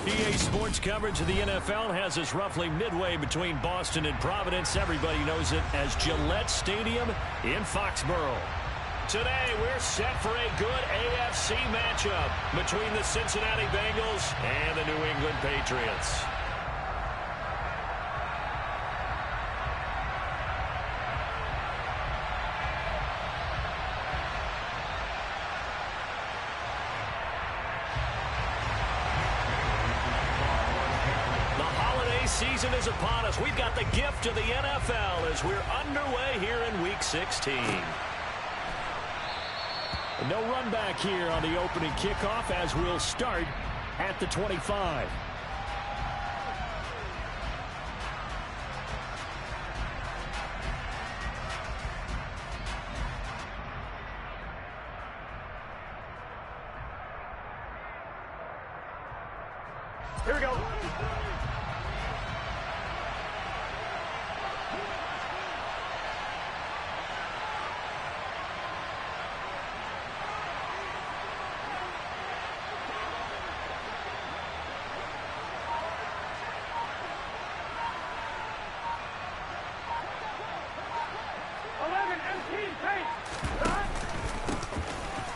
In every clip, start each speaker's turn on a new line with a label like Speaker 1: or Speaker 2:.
Speaker 1: EA Sports coverage of the NFL has us roughly midway between Boston and Providence. Everybody knows it as Gillette Stadium in Foxborough. Today, we're set for a good AFC matchup between the Cincinnati Bengals and the New England Patriots. Season is upon us. We've got the gift of the NFL as we're underway here in Week 16. No run back here on the opening kickoff as we'll start at the 25. Here we go.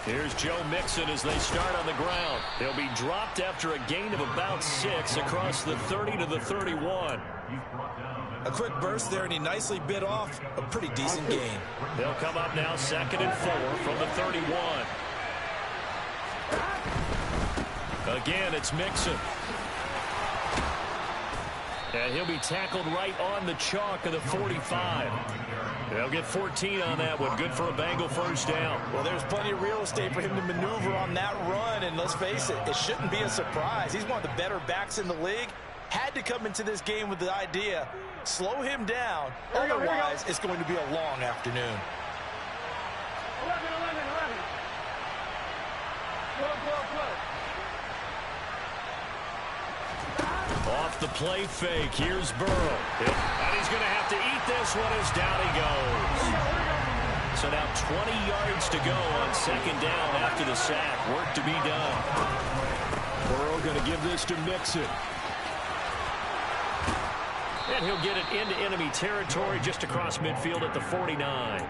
Speaker 1: Here's Joe Mixon as they start on the ground. They'll be dropped after a gain of about 6 across the 30 to the 31.
Speaker 2: A quick burst there, and he nicely bit off a pretty decent gain.
Speaker 1: They'll come up now 2nd and 4 from the 31. Again, it's Mixon. And he'll be tackled right on the chalk of the 45. They'll get 14 on that one. Good for a Bengal first down.
Speaker 2: Well, there's plenty of real estate for him to maneuver on that run, and let's face it, it shouldn't be a surprise. He's one of the better backs in the league. Had to come into this game with the idea, slow him down, otherwise it's going to be a long afternoon.
Speaker 3: 11.
Speaker 1: Off the play fake, here's Burrow. And he's going to have to eat this one as down he goes. So now 20 yards to go on 2nd down after the sack. Work to be done. Burrow going to give this to Mixon. And he'll get it into enemy territory just across midfield at the 49.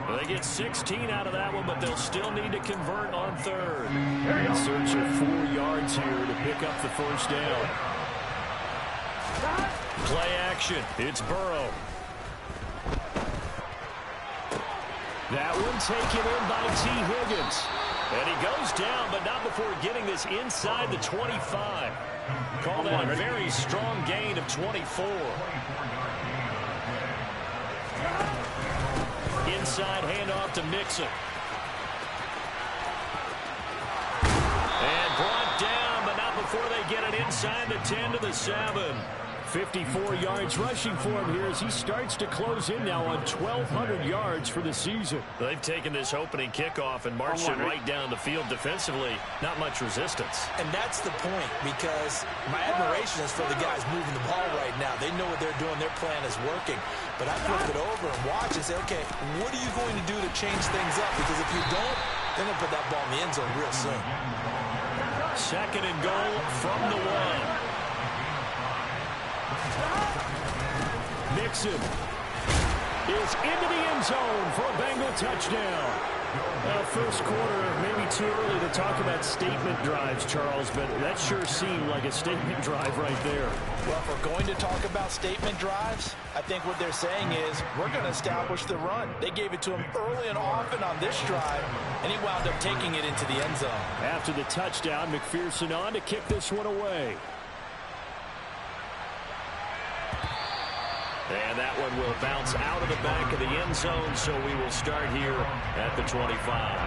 Speaker 1: Well, they get 16 out of that one, but they'll still need to convert on 3rd. In search of 4 yards here to pick up the first down. Play action. It's Burrow. That one taken in by T. Higgins. And he goes down, but not before getting this inside the 25. Call that a very strong gain of 24. Inside handoff to Mixon. And brought down, but not before they get it inside the 10 to the 7. 54 yards rushing for him here as he starts to close in now on 1,200 yards for the season. They've taken this opening kickoff and marched it right down the field defensively. Not much resistance.
Speaker 2: And that's the point, because my admiration is for the guys moving the ball right now. They know what they're doing. Their plan is working. But I flip it over and watch and say, okay, what are you going to do to change things up? Because if you don't, they're going to put that ball in the end zone real soon.
Speaker 1: 2nd and goal from the 1. Mixon is into the end zone for a Bengal touchdown. First quarter, maybe too early to talk about statement drives, Charles, but that sure seemed like a statement drive right there.
Speaker 2: Well, if we're going to talk about statement drives, I think what they're saying is we're going to establish the run. They gave it to him early and often on this drive, and he wound up taking it into the end zone.
Speaker 1: After the touchdown, McPherson on to kick this one away. And that one will bounce out of the back of the end zone, so we will start here at the 25.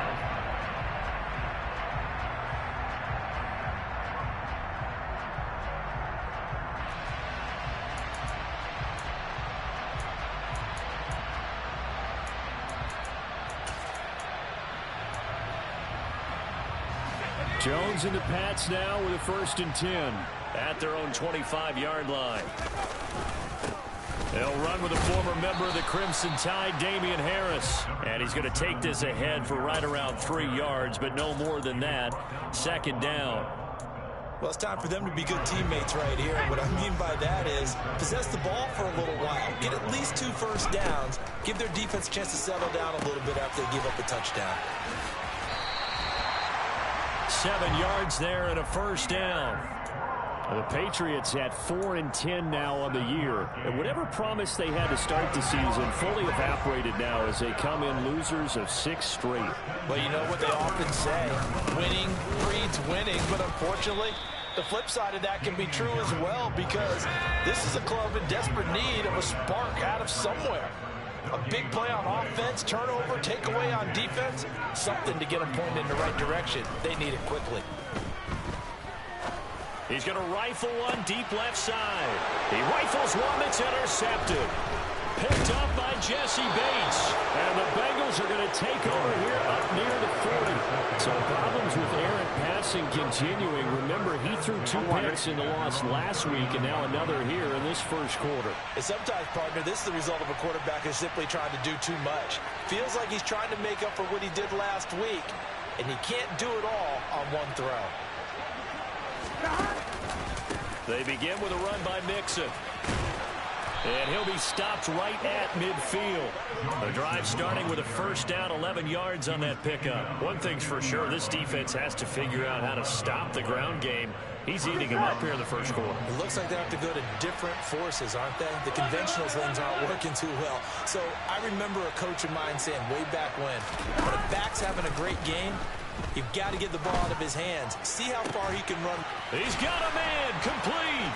Speaker 1: Jones and the Pats now with a 1st and 10 at their own 25-yard line. They'll run with a former member of the Crimson Tide, Damian Harris. And he's going to take this ahead for right around 3 yards, but no more than that. 2nd down.
Speaker 2: Well, it's time for them to be good teammates right here. And what I mean by that is possess the ball for a little while. Get at least 2 first downs. Give their defense a chance to settle down a little bit after they give up a touchdown.
Speaker 1: 7 yards there and a first down. The Patriots at 4-10 now on the year. And whatever promise they had to start the season fully evaporated now as they come in losers of 6 straight.
Speaker 2: Well, you know what they often say, winning breeds winning, but unfortunately, the flip side of that can be true as well, because this is a club in desperate need of a spark out of somewhere. A big play on offense, turnover, takeaway on defense, something to get them pointed in the right direction. They need it quickly.
Speaker 1: He's going to rifle one deep left side. He rifles one that's intercepted. Picked up by Jesse Bates. And the Bengals are going to take over here up near the 40. So problems with errant passing continuing. Remember, he threw 2 picks in the loss last week, and now another here in this first quarter.
Speaker 2: And sometimes, partner, this is the result of a quarterback who's simply trying to do too much. Feels like he's trying to make up for what he did last week, and he can't do it all on one throw.
Speaker 1: They begin with a run by Mixon. And he'll be stopped right at midfield. The drive starting with a first down, 11 yards on that pickup. One thing's for sure, this defense has to figure out how to stop the ground game. He's eating him up here in the first quarter.
Speaker 2: It looks like they have to go to different forces, aren't they? The conventional things aren't working too well. So I remember a coach of mine saying way back when a back's having a great game, you've got to get the ball out of his hands. See how far he can run.
Speaker 1: He's got a man complete.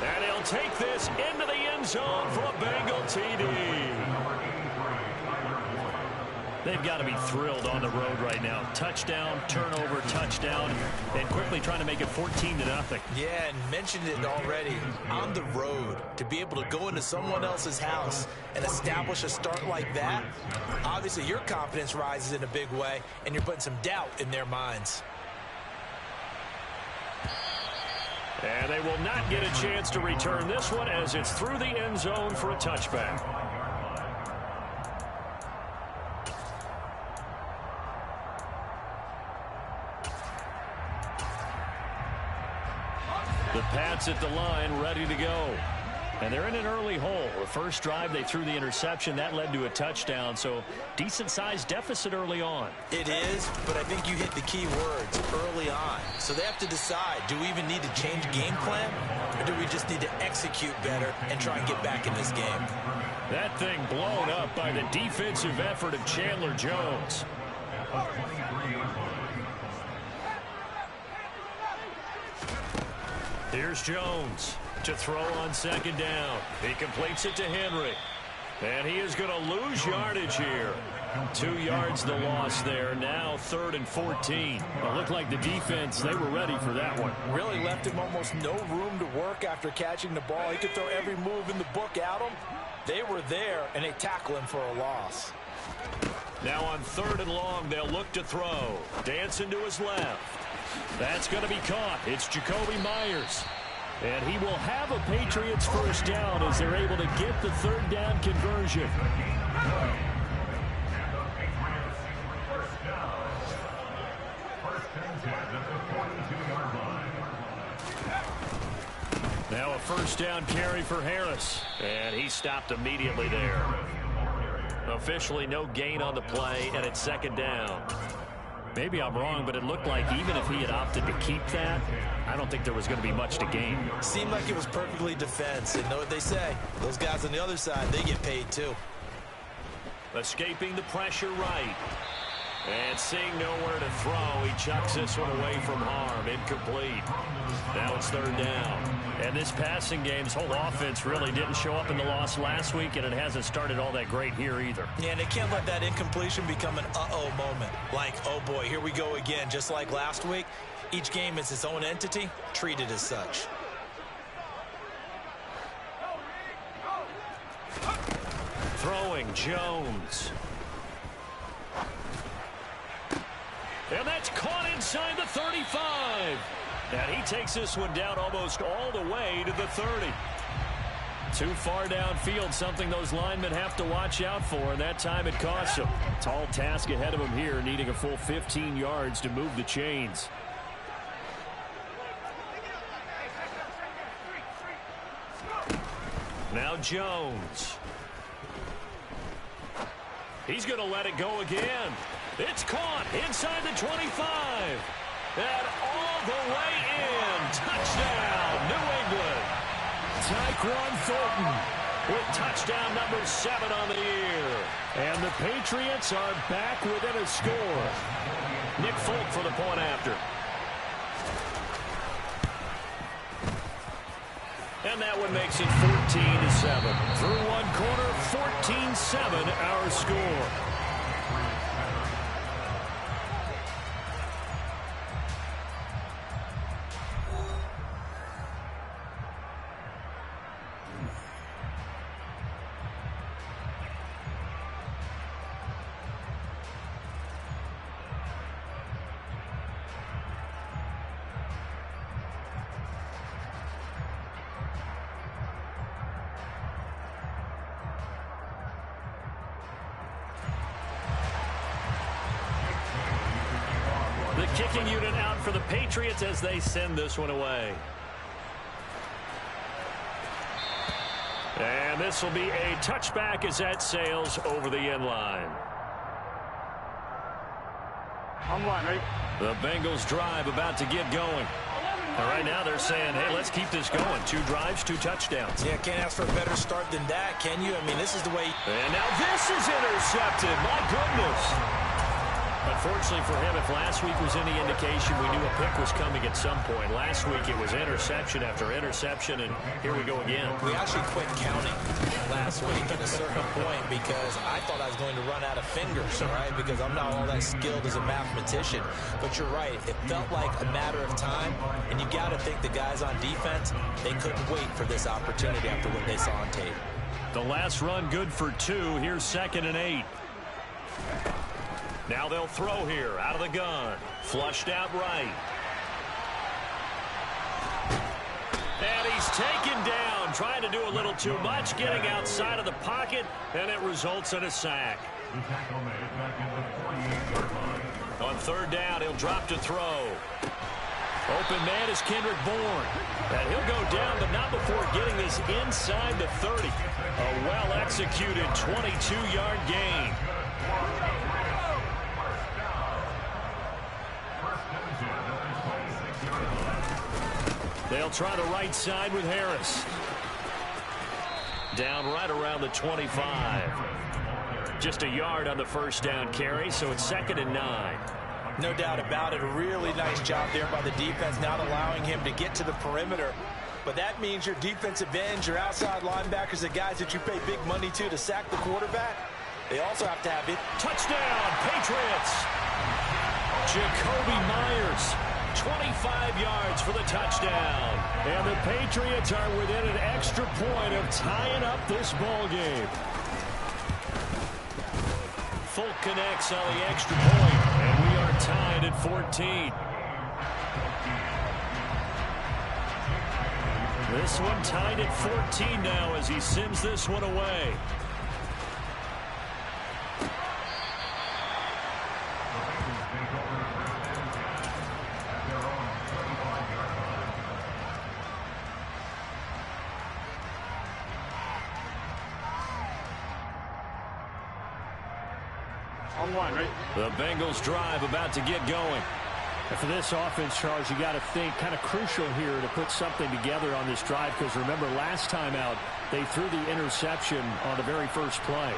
Speaker 1: And he'll take this into the end zone for a Bengal TD. They've got to be thrilled on the road right now. Touchdown, turnover, touchdown, and quickly trying to make it 14-0.
Speaker 2: Yeah, and mentioned it already. On the road, to be able to go into someone else's house and establish a start like that, obviously your confidence rises in a big way, and you're putting some doubt in their minds.
Speaker 1: And they will not get a chance to return this one as it's through the end zone for a touchback. The Pats at the line, ready to go. And they're in an early hole. The first drive, they threw the interception. That led to a touchdown, so decent-sized deficit early on.
Speaker 2: It is, but I think you hit the key words, early on. So they have to decide, do we even need to change game plan, or do we just need to execute better and try and get back in this game?
Speaker 1: That thing blown up by the defensive effort of Chandler Jones. Here's Jones to throw on second down. He completes it to Henry. And he is going to lose yardage here. 2 yards the loss there. Now 3rd and 14. It looked like the defense, they were ready for that one.
Speaker 2: Really left him almost no room to work after catching the ball. He could throw every move in the book at him. They were there, and they tackle him for a loss.
Speaker 1: Now on 3rd and long, they'll look to throw. Dancing to his left. That's going to be caught. It's Jacoby Myers. And he will have a Patriots first down as they're able to get the 3rd down conversion. Now a first down carry for Harris. And he stopped immediately there. Officially no gain on the play, and it's 2nd down. Maybe I'm wrong, but it looked like even if he had opted to keep that, I don't think there was going to be much to gain.
Speaker 2: Seemed like it was perfectly defense. And know what they say? Those guys on the other side, they get paid too.
Speaker 1: Escaping the pressure right. And seeing nowhere to throw, he chucks this one away from harm. Incomplete. Now it's 3rd down. And this passing game's whole offense really didn't show up in the loss last week, and it hasn't started all that great here either.
Speaker 2: Yeah, and they can't let that incompletion become an uh-oh moment. Like, oh boy, here we go again, just like last week. Each game is its own entity, treated as such.
Speaker 1: Throwing Jones. And that's caught inside the 35. And he takes this one down almost all the way to the 30. Too far downfield, something those linemen have to watch out for, and that time it costs them. Tall task ahead of him here, needing a full 15 yards to move the chains. Now Jones. He's going to let it go again. It's caught inside the 25. And all the way in. Touchdown, New England. Tyquan Thornton with touchdown number 7 on the year. And the Patriots are back within a score. Nick Folk for the point after. And that one makes it 14-7. Through one quarter, 14-7 our score. The kicking unit out for the Patriots as they send this one away. And this will be a touchback as that sails over the end line. The Bengals drive about to get going. And right now they're saying, hey, let's keep this going. 2 drives, 2 touchdowns.
Speaker 2: Yeah, can't ask for a better start than that, can you? I mean, this is the way.
Speaker 1: And now this is intercepted. My goodness. Unfortunately for him, if last week was any indication, we knew a pick was coming at some point. Last week it was interception after interception, and here we go again.
Speaker 2: We actually quit counting last week at a certain point because I thought I was going to run out of fingers, all right, because I'm not all that skilled as a mathematician. But you're right. It felt like a matter of time, and you got to think the guys on defense, they couldn't wait for this opportunity after what they saw on tape.
Speaker 1: The last run good for 2. Here's 2nd and 8. Now they'll throw here out of the gun. Flushed out right. And he's taken down, trying to do a little too much, getting outside of the pocket, and it results in a sack. On 3rd down, he'll drop to throw. Open man is Kendrick Bourne. And he'll go down, but not before getting this inside the 30. A well-executed 22-yard gain. They'll try the right side with Harris. Down right around the 25. Just a yard on the 1st down carry, so it's 2nd and 9.
Speaker 2: No doubt about it. A really nice job there by the defense, not allowing him to get to the perimeter. But that means your defensive ends, your outside linebackers, the guys that you pay big money to sack the quarterback, they also have to have it.
Speaker 1: Touchdown, Patriots! Jacoby Myers. 25 yards for the touchdown. And the Patriots are within an extra point of tying up this ball game. Folk connects on the extra point, and we are tied at 14. This one tied at 14 now as he sends this one away. The Bengals drive about to get going.
Speaker 4: And for this offense, Charles, you got to think kind of crucial here to put something together on this drive, because remember last time out they threw the interception on the very first play.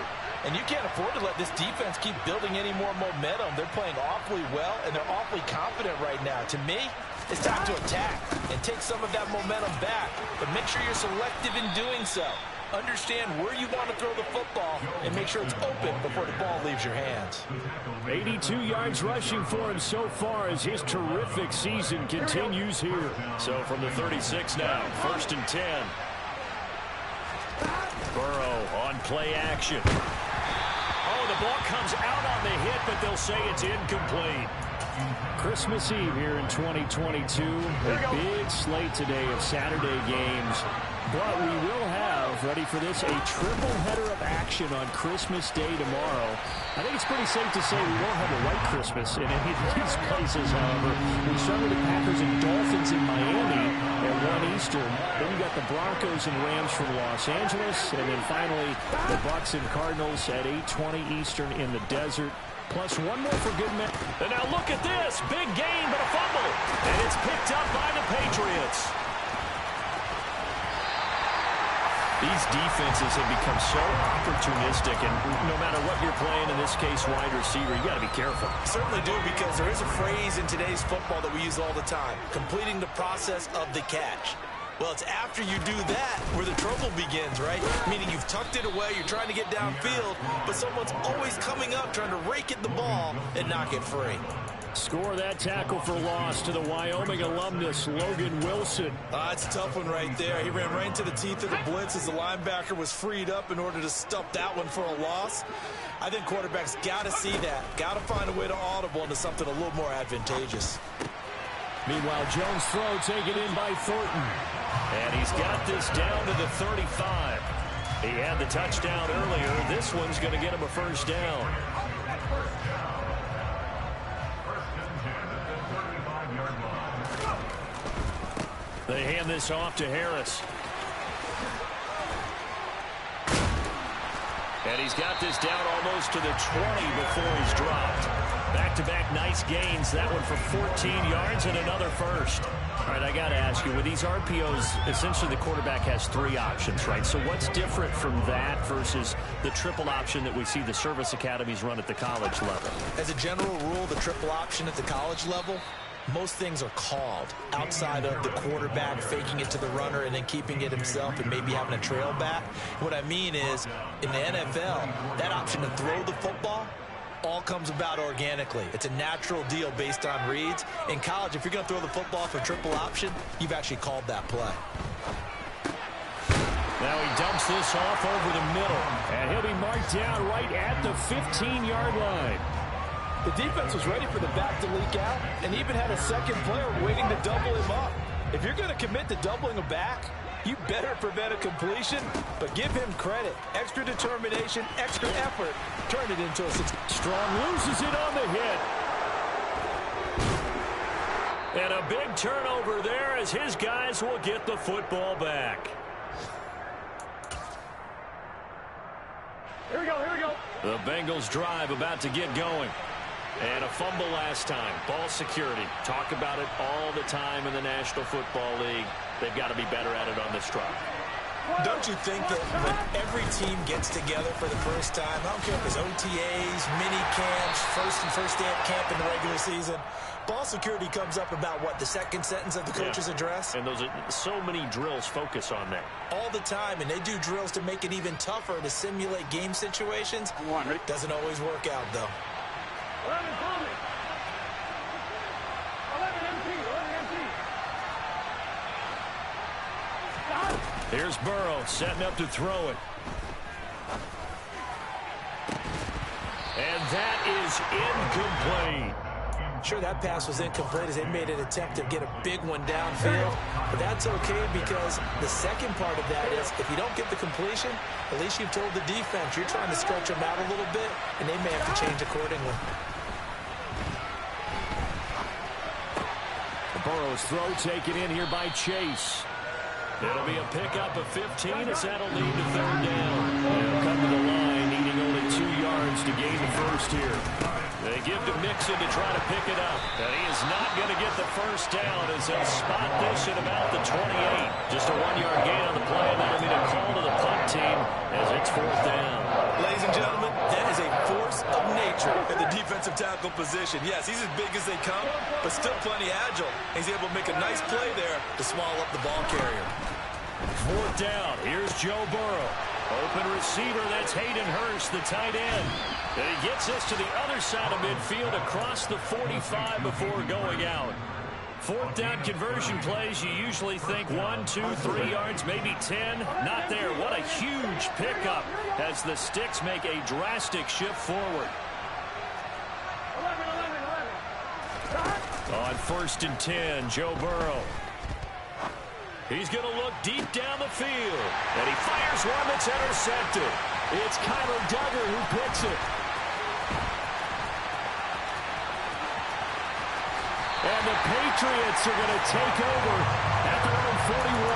Speaker 2: And you can't afford to let this defense keep building any more momentum. They're playing awfully well, and they're awfully confident right now. To me, it's time to attack and take some of that momentum back, but make sure you're selective in doing so. Understand where you want to throw the football and make sure it's open before the ball leaves your hands.
Speaker 1: 82 yards rushing for him so far as his terrific season continues here. So from the 36 now, 1st and 10. Burrow on play action. Oh, the ball comes out on the hit, but they'll say it's incomplete.
Speaker 4: Christmas Eve here in 2022. A big slate today of Saturday games. But we will have yourself ready for this? A triple header of action on Christmas Day tomorrow. I think it's pretty safe to say we won't have a white Christmas in any of these places, however. We start with the Packers and Dolphins in Miami at 1 Eastern. Then you got the Broncos and Rams from Los Angeles. And then finally, the Bucs and Cardinals at 8:20 Eastern in the desert. Plus one more for good men.
Speaker 1: And now look at this. Big gain, but a fumble. And it's picked up by the Patriots. These defenses have become so opportunistic, and no matter what you're playing, in this case, wide receiver, you got to be careful.
Speaker 2: Certainly do, because there is a phrase in today's football that we use all the time, completing the process of the catch. Well, it's after you do that where the trouble begins, right? Meaning you've tucked it away, you're trying to get downfield, but someone's always coming up trying to rake at the ball and knock it free.
Speaker 4: Score that tackle for loss to the Wyoming alumnus, Logan Wilson.
Speaker 2: It's a tough one right there. He ran right into the teeth of the blitz as the linebacker was freed up in order to stuff that one for a loss. I think quarterbacks got to see that. Got to find a way to audible into something a little more advantageous.
Speaker 4: Meanwhile, Jones' throw taken in by Thornton.
Speaker 1: And he's got this down to the 35. He had the touchdown earlier. This one's going to get him a first down. They hand this off to Harris. And he's got this down almost to the 20 before he's dropped. Back-to-back nice gains. That one for 14 yards and another first. All right, I got to ask you, with these RPOs, essentially the quarterback has 3 options, right? So what's different from that versus the triple option that we see the service academies run at the college level?
Speaker 2: As a general rule, the triple option at the college level, most things are called outside of the quarterback faking it to the runner and then keeping it himself and maybe having a trail back. What I mean is, in the NFL, that option to throw the football all comes about organically. It's a natural deal based on reads. In college, if you're going to throw the football for triple option, you've actually called that play.
Speaker 1: Now he dumps this off over the middle, and he'll be marked down right at the 15-yard line.
Speaker 5: The defense was ready for the back to leak out and even had a second player waiting to double him up. If you're going to commit to doubling a back, you better prevent a completion, but give him credit. Extra determination, extra effort. Turn it into a success.
Speaker 1: Strong loses it on the hit. And a big turnover there as his guys will get the football back.
Speaker 3: Here we go, here we go.
Speaker 1: The Bengals drive about to get going. And a fumble last time. Ball security. Talk about it all the time in the National Football League. They've got to be better at it on this drive.
Speaker 2: Don't you think that when every team gets together for the first time, I don't care if it's OTAs, mini camps, first day of camp in the regular season, ball security comes up about what, the second sentence of the coach's address?
Speaker 1: And those are so many drills focus on that.
Speaker 2: All the time, and they do drills to make it even tougher to simulate game situations. Doesn't always work out, though.
Speaker 3: 11 empty. 11 empty.
Speaker 1: Here's Burrow setting up to throw it. And that is incomplete.
Speaker 2: Sure, that pass was incomplete as they made an attempt to get a big one downfield. But that's okay because the second part of that is if you don't get the completion, at least you've told the defense you're trying to stretch them out a little bit, and they may have to change accordingly.
Speaker 1: Burrow's throw taken in here by Chase. It'll be a pickup of 15 as that'll lead to third down. They'll come to the line, needing only 2 yards to gain the first here. They give to Mixon to try to pick it up. And he is not going to get the first down as they'll spot this at about the 28. Just a 1-yard gain on the play, and that'll be a call to the punt team as it's fourth down.
Speaker 2: Ladies and gentlemen, that is a force of nature at the defensive tackle position. Yes, he's as big as they come, but still plenty agile. He's able to make a nice play there to swallow up the ball carrier.
Speaker 1: Fourth down. Here's Joe Burrow. Open receiver, that's Hayden Hurst, the tight end. And he gets us to the other side of midfield across the 45 before going out. Fourth down conversion plays, you usually think 1, 2, 3 yards, maybe 10. Not there. What a huge pickup as the Sticks make a drastic shift forward.
Speaker 3: 11.
Speaker 1: On 1st and 10, Joe Burrow. He's going to look deep down the field. And he fires one that's intercepted. It's Kyler Duggar who picks it. And the Patriots are going to take over at their own 41.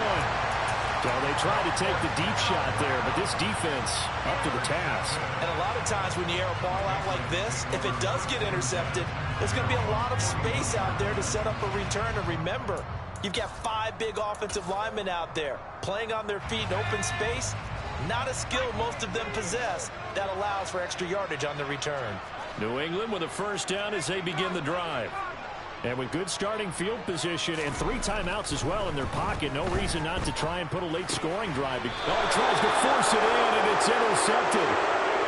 Speaker 1: Well, they tried to take the deep shot there, but this defense up to the task.
Speaker 2: And a lot of times when you air a ball out like this, if it does get intercepted, there's going to be a lot of space out there to set up a return. And remember, you've got 5 big offensive linemen out there playing on their feet in open space. Not a skill most of them possess that allows for extra yardage on the return.
Speaker 1: New England with a first down as they begin the drive. And with good starting field position and 3 timeouts as well in their pocket, no reason not to try and put a late scoring drive. Oh, he tries to force it in, and it's intercepted.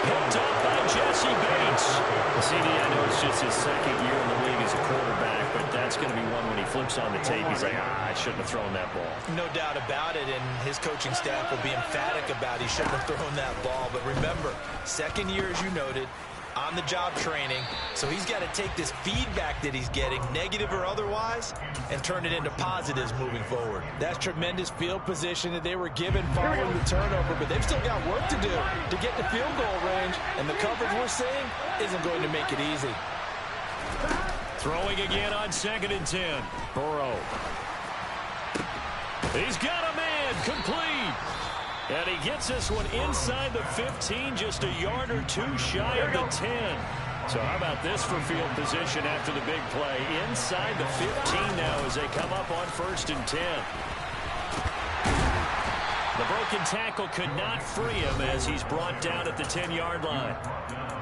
Speaker 1: Picked up by Jesse Bates. CD, I know it's just his second year in the league as a quarterback, but that's going to be one when he flips on the tape. He's like, I shouldn't have thrown that ball.
Speaker 2: No doubt about it, and his coaching staff will be emphatic about he shouldn't have thrown that ball. But remember, second year, as you noted, on-the-job training, so he's got to take this feedback that he's getting, negative or otherwise, and turn it into positives moving forward.
Speaker 5: That's tremendous field position that they were given following the turnover, but they've still got work to do to get to field goal range, and the coverage we're seeing isn't going to make it easy.
Speaker 1: Throwing again on 2nd and 10. Burrow. He's got a man, complete. And he gets this one inside the 15, just a yard or 2 shy of the 10. So how about this for field position after the big play? Inside the 15 now as they come up on 1st and 10. The broken tackle could not free him as he's brought down at the 10-yard line.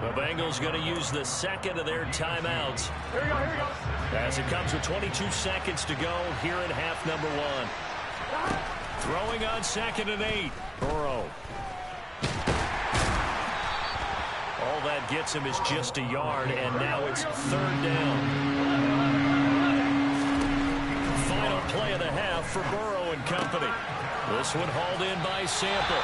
Speaker 1: The Bengals going to use the second of their timeouts.
Speaker 3: Here we go.
Speaker 1: As it comes with 22 seconds to go here in half number 1. Throwing on 2nd and 8. Burrow. All that gets him is just a yard, and now it's 3rd down. Final play of the half for Burrow and company. This one hauled in by Sample.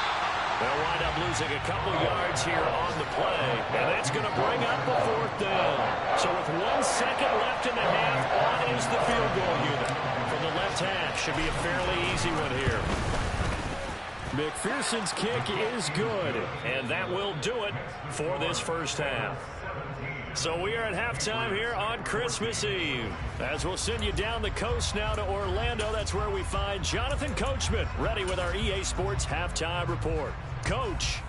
Speaker 1: They'll wind up losing a couple yards here on the play, and that's going to bring up the 4th down. So with 1 second left in the half, on is the field goal unit. From the left half, should be a fairly easy one here. McPherson's kick is good, and that will do it for this first half. So we are at halftime here on Christmas Eve. As we'll send you down the coast now to Orlando, that's where we find Jonathan Coachman ready with our EA Sports Halftime Report. Coach.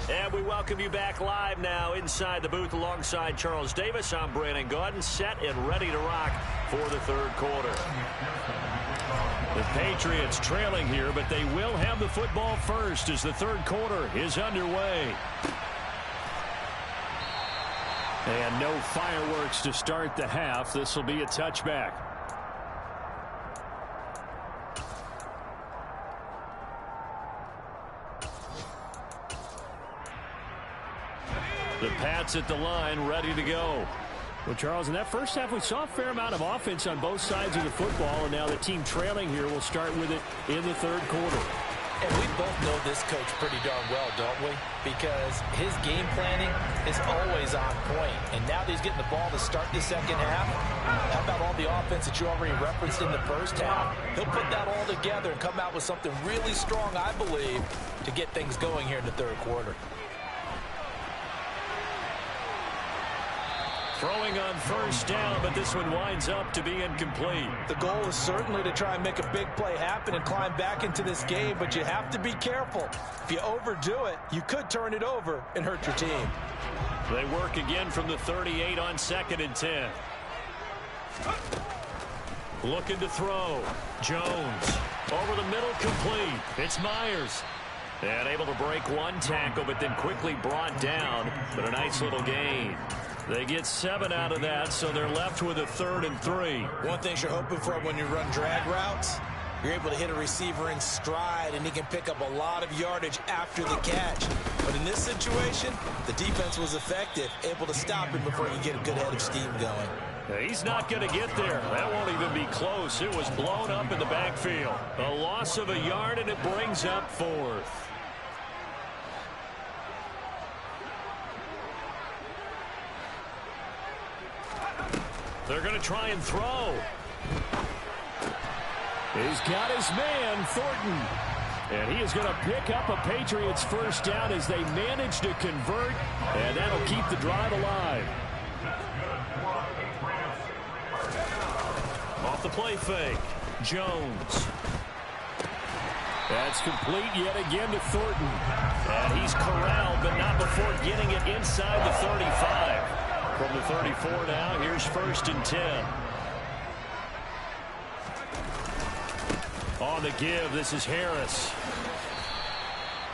Speaker 1: And we welcome you back live now inside the booth alongside Charles Davis. I'm Brandon Gaudin, set and ready to rock for the 3rd quarter. The Patriots trailing here, but they will have the football first as the 3rd quarter is underway. And no fireworks to start the half. This will be a touchback. The Pats at the line, ready to go. Well, Charles, in that first half, we saw a fair amount of offense on both sides of the football, and now the team trailing here will start with it in the 3rd quarter.
Speaker 2: And we both know this coach pretty darn well, don't we? Because his game planning is always on point. And now that he's getting the ball to start the 2nd half, how about all the offense that you already referenced in the first half? He'll put that all together and come out with something really strong, I believe, to get things going here in the 3rd quarter.
Speaker 1: Throwing on 1st down, but this one winds up to be incomplete.
Speaker 5: The goal is certainly to try and make a big play happen and climb back into this game, but you have to be careful. If you overdo it, you could turn it over and hurt your team.
Speaker 1: They work again from the 38 on 2nd and 10. Looking to throw. Jones over the middle, complete. It's Myers. And able to break 1 tackle, but then quickly brought down. But a nice little gain. They get 7 out of that, so they're left with a 3rd and 3.
Speaker 2: One thing you're hoping for when you run drag routes, you're able to hit a receiver in stride, and he can pick up a lot of yardage after the catch. But in this situation, the defense was effective, able to stop him before you get a good head of steam going.
Speaker 1: He's not going to get there. That won't even be close. It was blown up in the backfield. A loss of a yard, and it brings up 4th. They're going to try and throw. He's got his man, Thornton. And he is going to pick up a Patriots first down as they manage to convert, and that'll keep the drive alive. Off the play fake, Jones. That's complete yet again to Thornton. And he's corralled, but not before getting it inside the 35. From the 34 now, here's 1st and 10. On the give, this is Harris.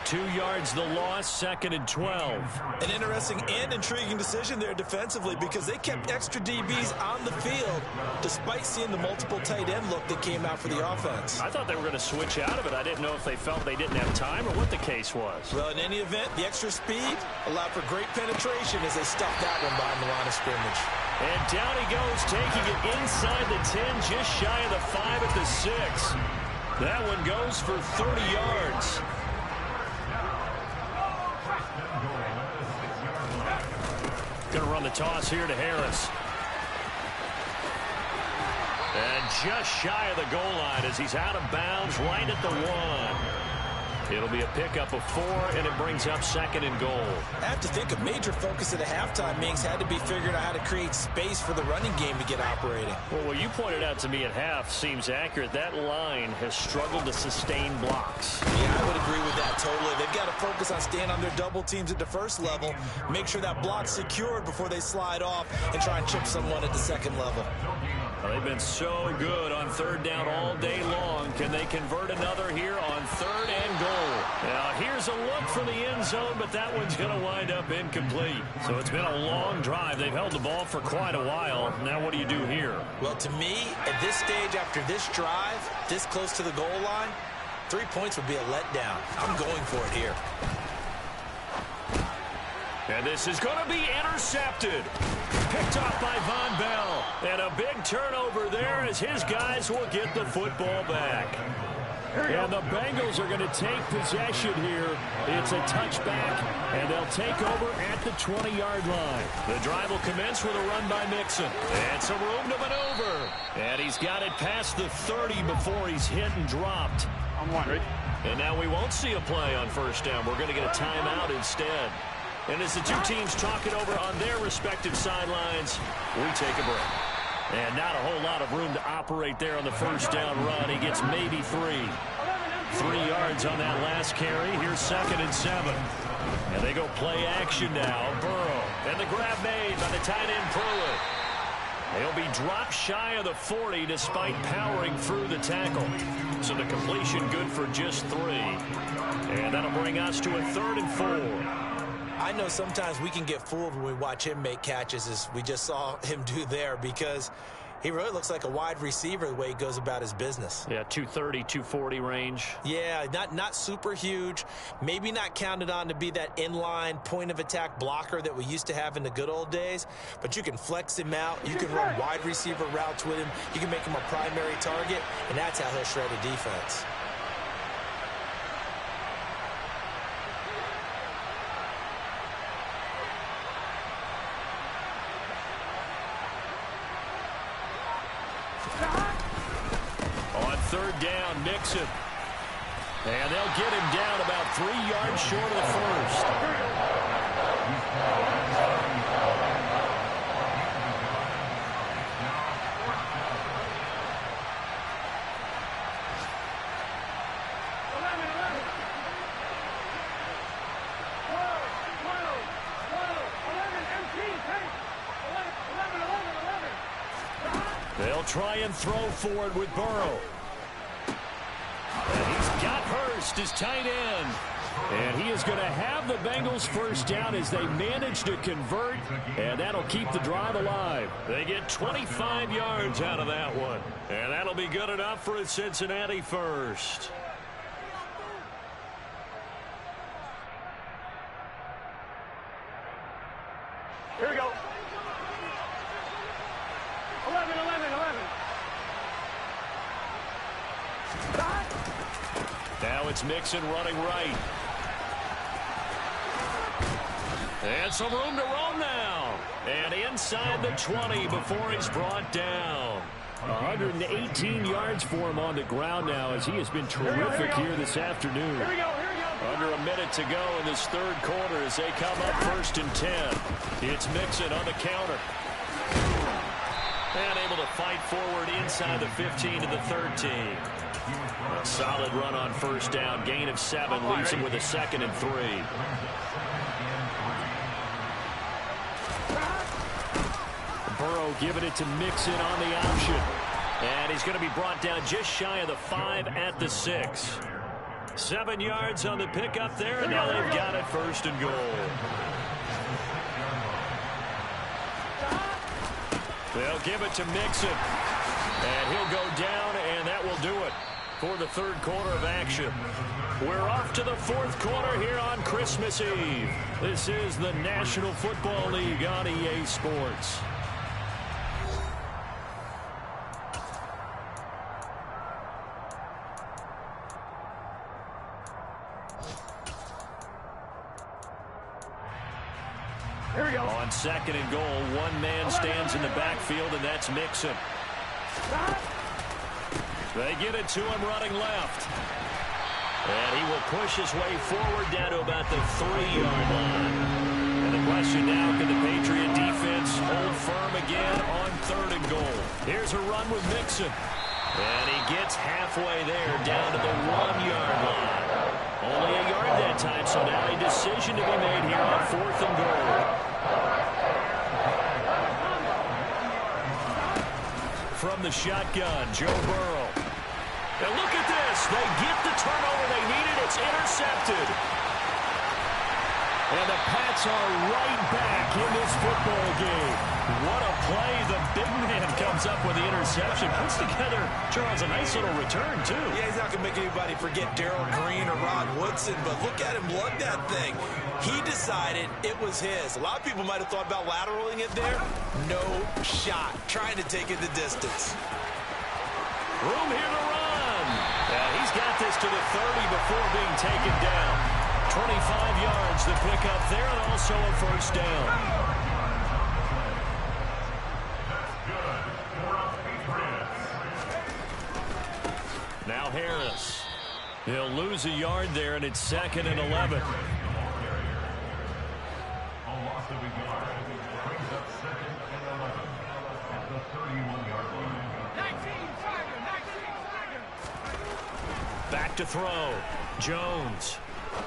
Speaker 1: 2 yards the loss, 2nd and 12.
Speaker 2: An interesting and intriguing decision there defensively because they kept extra DBs on the field despite seeing the multiple tight end look that came out for the offense.
Speaker 1: I thought they were going to switch out of it. I didn't know if they felt they didn't have time or what the case was.
Speaker 2: Well, in any event, the extra speed allowed for great penetration as they stuffed that one behind the line of scrimmage.
Speaker 1: And down he goes, taking it inside the 10, just shy of the 5 at the 6. That one goes for 30 yards. Going to run the toss here to Harris. And just shy of the goal line as he's out of bounds right at the 1. It'll be a pickup of 4, and it brings up 2nd and goal.
Speaker 2: I have to think a major focus at the halftime, Mings, had to be figuring out how to create space for the running game to get operating.
Speaker 1: Well, what you pointed out to me at half seems accurate. That line has struggled to sustain blocks.
Speaker 2: Yeah, I would agree with that totally. They've got to focus on staying on their double teams at the first level, make sure that block's secured before they slide off and try and chip someone at the second level.
Speaker 1: Well, they've been so good on 3rd down all day long. Can they convert another here on 3rd and goal? Now, here's a look for the end zone, but that one's going to wind up incomplete. So it's been a long drive. They've held the ball for quite a while. Now what do you do here?
Speaker 2: Well, to me, at this stage after this drive, this close to the goal line, 3 points would be a letdown. I'm going for it here.
Speaker 1: And this is going to be intercepted. Picked off by Von Bell. And a big turnover there as his guys will get the football back. And the Bengals are going to take possession here. It's a touchback, and they'll take over at the 20-yard line. The drive will commence with a run by Mixon. And some room to maneuver. And he's got it past the 30 before he's hit and dropped.
Speaker 3: I'm wondering.
Speaker 1: And now we won't see a play on 1st down. We're going to get a timeout instead. And as the two teams talk it over on their respective sidelines, we take a break. And not a whole lot of room to operate there on the 1st down run. He gets maybe 3. 3 yards on that last carry. Here's 2nd and 7. And they go play action now. Burrow. And the grab made by the tight end Pruitt. They'll be dropped shy of the 40 despite powering through the tackle. So the completion good for just 3. And that'll bring us to a 3rd and 4.
Speaker 2: I know sometimes we can get fooled when we watch him make catches as we just saw him do there because he really looks like a wide receiver the way he goes about his business.
Speaker 1: Yeah, 230, 240 range.
Speaker 2: Yeah, not super huge. Maybe not counted on to be that inline point-of-attack blocker that we used to have in the good old days, but you can flex him out. You can run wide receiver routes with him. You can make him a primary target, and that's how he'll shred a defense.
Speaker 1: On 3rd down, Mixon. And they'll get him down about 3 yards short of the 1st. They'll try and throw forward with Burrow. And he's got Hurst, his tight end. And he is going to have the Bengals 1st down as they manage to convert, and that'll keep the drive alive. They get 25 yards out of that one, and that'll be good enough for a Cincinnati 1st.
Speaker 3: Here we go. 11.
Speaker 1: Now it's Mixon running right. And some room to roam now. And inside the 20 before he's brought down. 118 yards for him on the ground now as he has been terrific here this afternoon.
Speaker 3: Here we go.
Speaker 1: Under a minute to go in this third quarter as they come up 1st and 10. It's Mixon on the counter. And able to fight forward inside the 15 to the 13. A solid run on first down. Gain of 7 leaves him with a 2nd and 3. Burrow giving it to Mixon on the option. And he's going to be brought down just shy of the 5 at the 6. 7 yards on the pickup there, and now they've got it 1st and goal. They'll give it to Mixon. And he'll go down, and that will do it for the third quarter of action. We're off to the fourth quarter here on Christmas Eve. This is the National Football League on EA Sports.
Speaker 3: Here we go.
Speaker 1: On 2nd and goal, one man stands in the backfield, and that's Mixon. They get it to him running left. And he will push his way forward down to about the 3-yard line. And the question now, can the Patriot defense hold firm again on 3rd and goal? Here's a run with Mixon. And he gets halfway there down to the 1-yard line. Only a yard that time, so now a decision to be made here on 4th and goal. From the shotgun, Joe Burrow. And look at this. They get the turnover they needed. It's intercepted. And the Pats are right back in this football game. What a play. The big man comes up with the interception. Puts together, Charles, a nice little return, too.
Speaker 2: Yeah, he's not going to make anybody forget Darrell Green or Rod Woodson, but look at him lug that thing. He decided it was his. A lot of people might have thought about lateraling it there. No shot. Trying to take it the distance.
Speaker 1: Room here to run. Yeah, he's got this to the 30 before being taken down. 25 yards to pick up there, and also a first down. Now Harris. He'll lose a yard there, and it's 2nd and 11. Back to throw. Jones.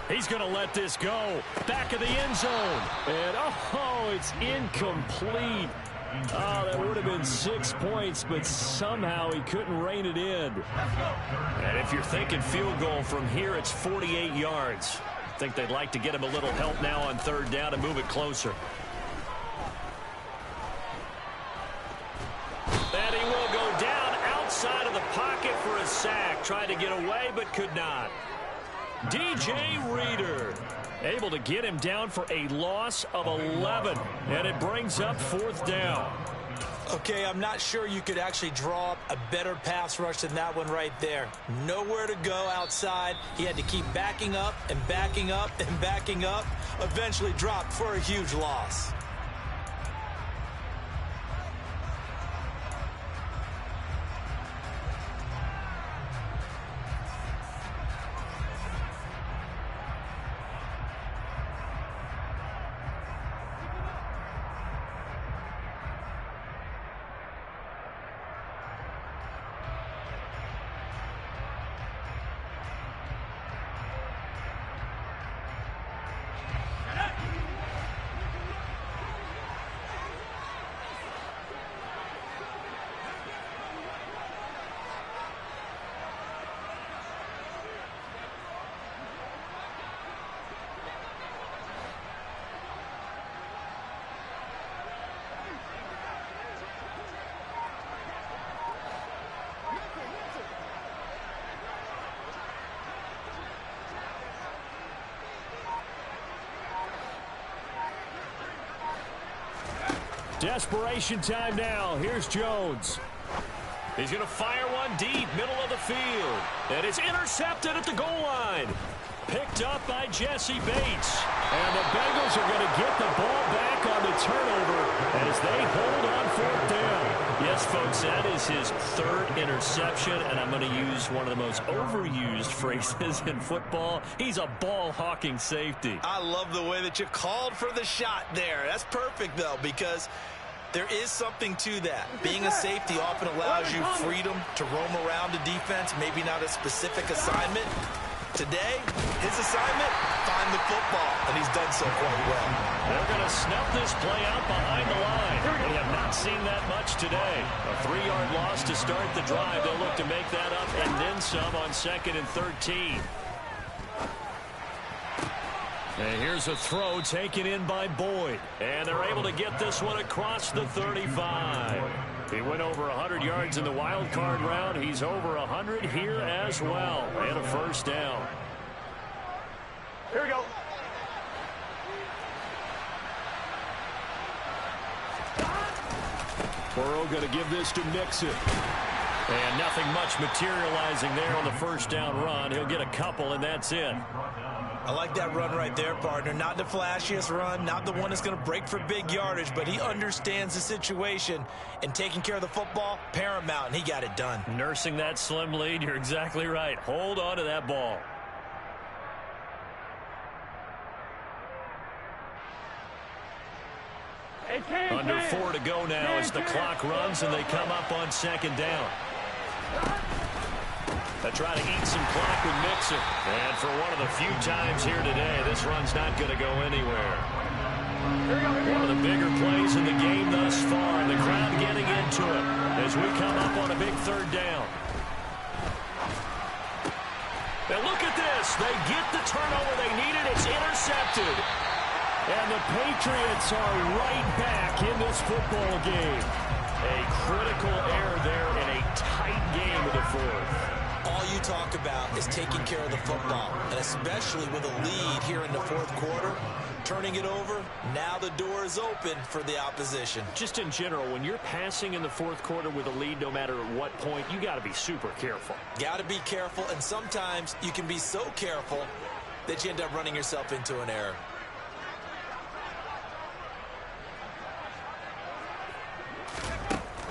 Speaker 1: He's going to let this go. Back of the end zone. And, oh, it's incomplete. Oh, that would have been 6 points, but somehow he couldn't rein it in. And if you're thinking field goal from here, it's 48 yards. I think they'd like to get him a little help now on 3rd down and move it closer. And he will go down outside of the pocket for a sack. Tried to get away, but could not. DJ Reader able to get him down for a loss of 11, and it brings up 4th down.
Speaker 2: Okay, I'm not sure you could actually draw up a better pass rush than that one right there. Nowhere to go outside. He had to keep backing up and backing up and backing up. Eventually dropped for a huge loss.
Speaker 1: Desperation time now. Here's Jones. He's going to fire one deep, middle of the field. And it's intercepted at the goal line. Picked up by Jesse Bates. And the Bengals are going to get the ball back on the turnover as they hold on 4th down. Yes, folks, that is is his third interception, and I'm going to use one of the most overused phrases in football. He's a ball-hawking safety.
Speaker 2: I love the way that you called for the shot there. That's perfect, though, because there is something to that. Being a safety often allows you freedom to roam around the defense, maybe not a specific assignment. Today, his assignment, find the football, and he's done so quite well.
Speaker 1: They're going to snuff this play out behind the line. We have not seen that much today. A 3-yard loss to start the drive. They'll look to make that up and then some on 2nd and 13. And here's a throw taken in by Boyd. And they're able to get this one across the 35. He went over 100 yards in the wild card round. He's over 100 here as well. And a first down.
Speaker 3: Here we go.
Speaker 1: Burrow going to give this to Mixon. And nothing much materializing there on the first down run. He'll get a couple, and that's it.
Speaker 2: I like that run right there, partner. Not the flashiest run, not the one that's going to break for big yardage, but he understands the situation, and taking care of the football, paramount, and he got it done.
Speaker 1: Nursing that slim lead, you're exactly right. Hold on to that ball. Under 4 to go now as the clock runs, and they come up on 2nd down. They try to eat some clock with Mixon. And for one of the few times here today, this run's not going to go anywhere. One of the bigger plays in the game thus far, and the crowd getting into it as we come up on a big 3rd down. And look at this. They get the turnover they needed. It's intercepted. And the Patriots are right back in this football game. A critical error there in a tight game of the 4th.
Speaker 2: All you talk about is taking care of the football, and especially with a lead here in the 4th quarter, turning it over, now the door is open for the opposition.
Speaker 1: Just in general, when you're passing in the 4th quarter with a lead, no matter at what point, you got to be super careful.
Speaker 2: Got to be careful, and sometimes you can be so careful that you end up running yourself into an error.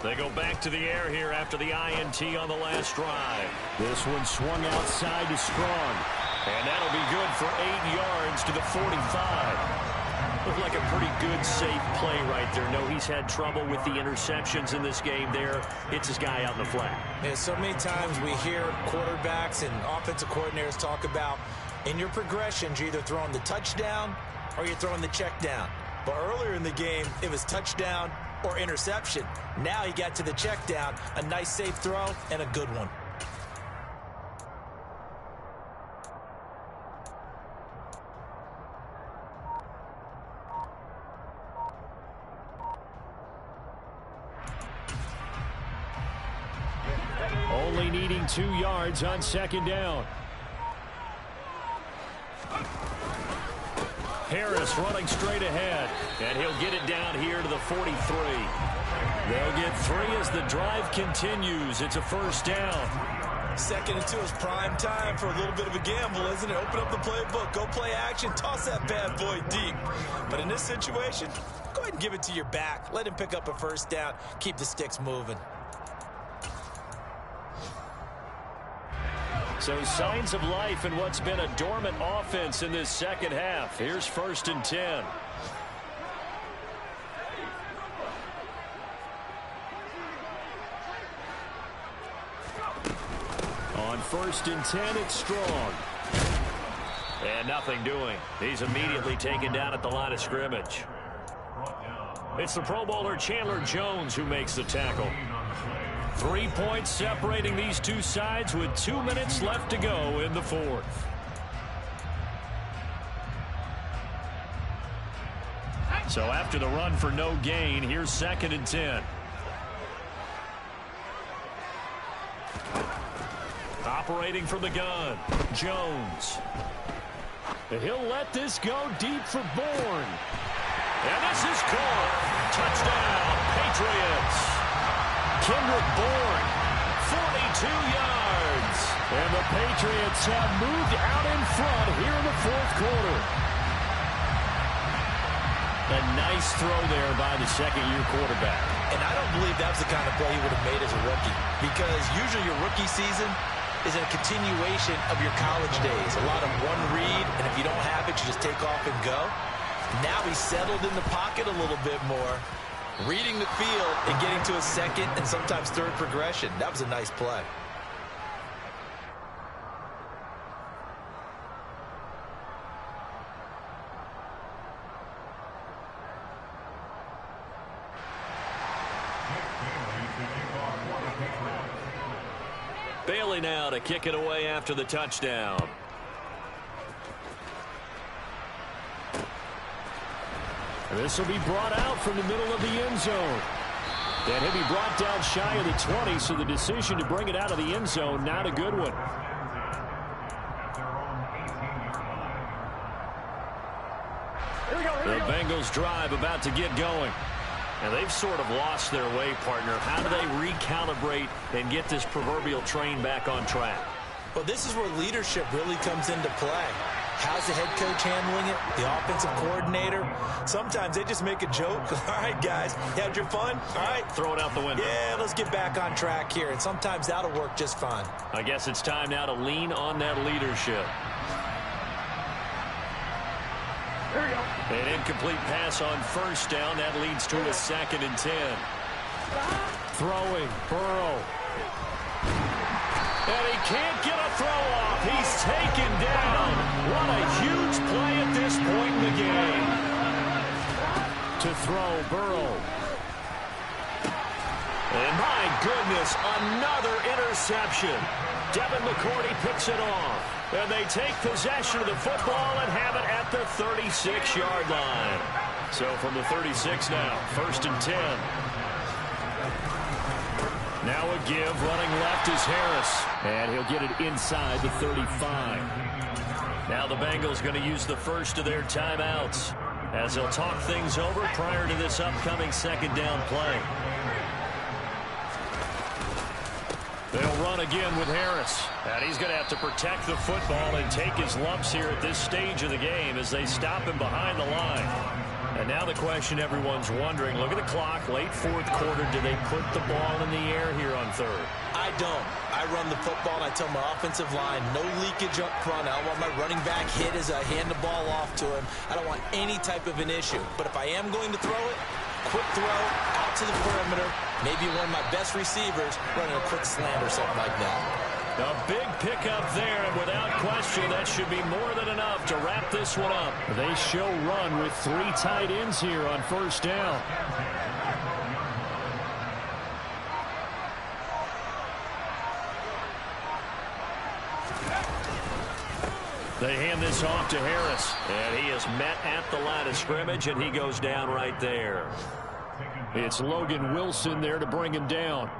Speaker 1: They go back to the air here after the INT on the last drive. This one swung outside to Strong. And that'll be good for 8 yards to the 45. Looked like a pretty good, safe play right there. No, he's had trouble with the interceptions in this game there. Hits his guy out in the flat.
Speaker 2: Yeah, so many times we hear quarterbacks and offensive coordinators talk about in your progressions, you're either throwing the touchdown or you're throwing the check down. But earlier in the game, it was touchdown or interception. Now he got to the check down, a nice safe throw and a good one.
Speaker 1: Only needing 2 yards on 2nd down. Harris running straight ahead, and he'll get it down here to the 43. They'll get 3 as the drive continues. It's a first down.
Speaker 2: 2nd and 2 is prime time for a little bit of a gamble, isn't it? Open up the playbook, go play action, toss that bad boy deep. But in this situation, go ahead and give it to your back. Let him pick up a first down, keep the sticks moving.
Speaker 1: So signs of life in what's been a dormant offense in this second half. Here's 1st and 10. On 1st and 10, it's Strong. And nothing doing. He's immediately taken down at the line of scrimmage. It's the Pro Bowler Chandler Jones who makes the tackle. 3 points separating these two sides with 2 minutes left to go in the 4th. So after the run for no gain, here's 2nd and 10. Operating from the gun, Jones. He'll let this go deep for Bourne. And this is caught. Touchdown, Patriots. Kendrick Bourne, 42 yards. And the Patriots have moved out in front here in the 4th quarter. A nice throw there by the second-year quarterback.
Speaker 2: And I don't believe that was the kind of play he would have made as a rookie, because usually your rookie season is a continuation of your college days. A lot of one read, and if you don't have it, you just take off and go. Now he's settled in the pocket a little bit more, reading the field and getting to a second and sometimes third progression. That was a nice play.
Speaker 1: Bailey now to kick it away after the touchdown. This will be brought out from the middle of the end zone. And he'll be brought down shy of the 20, so the decision to bring it out of the end zone, not a good one. The Bengals drive about to get going. And they've sort of lost their way, partner. How do they recalibrate and get this proverbial train back on track?
Speaker 2: Well, this is where leadership really comes into play. How's the head coach handling it? The offensive coordinator? Sometimes they just make a joke. All right, guys, you had your fun? All right.
Speaker 1: Throw it out the window.
Speaker 2: Yeah, let's get back on track here. And sometimes that'll work just fine.
Speaker 1: I guess it's time now to lean on that leadership.
Speaker 3: Here we go.
Speaker 1: An incomplete pass on first down. That leads to a 2nd and 10. Throwing, Burrow. And he can't get a throw off. He's taken down. What a huge play at this point in the game. To throw, Burrow. And my goodness, another interception. Devin McCourty picks it off. And they take possession of the football and have it at the 36-yard line. So from the 36 now, 1st and 10. Now a give, running left is Harris. And he'll get it inside the 35. Now the Bengals going to use the first of their timeouts as they'll talk things over prior to this upcoming 2nd down play. They'll run again with Harris. And he's going to have to protect the football and take his lumps here at this stage of the game as they stop him behind the line. And now the question everyone's wondering, look at the clock, late 4th quarter, do they put the ball in the air here on 3rd?
Speaker 2: I don't. I run the football and I tell my offensive line, no leakage up front. I don't want my running back hit as I hand the ball off to him. I don't want any type of an issue. But if I am going to throw it, quick throw out to the perimeter, maybe one of my best receivers running a quick slant or something like that.
Speaker 1: A big pickup there, and without question, that should be more than enough to wrap this one up. They show run with 3 tight ends here on 1st down. They hand this off to Harris, and he is met at the line of scrimmage, and he goes down right there. It's Logan Wilson there to bring him down.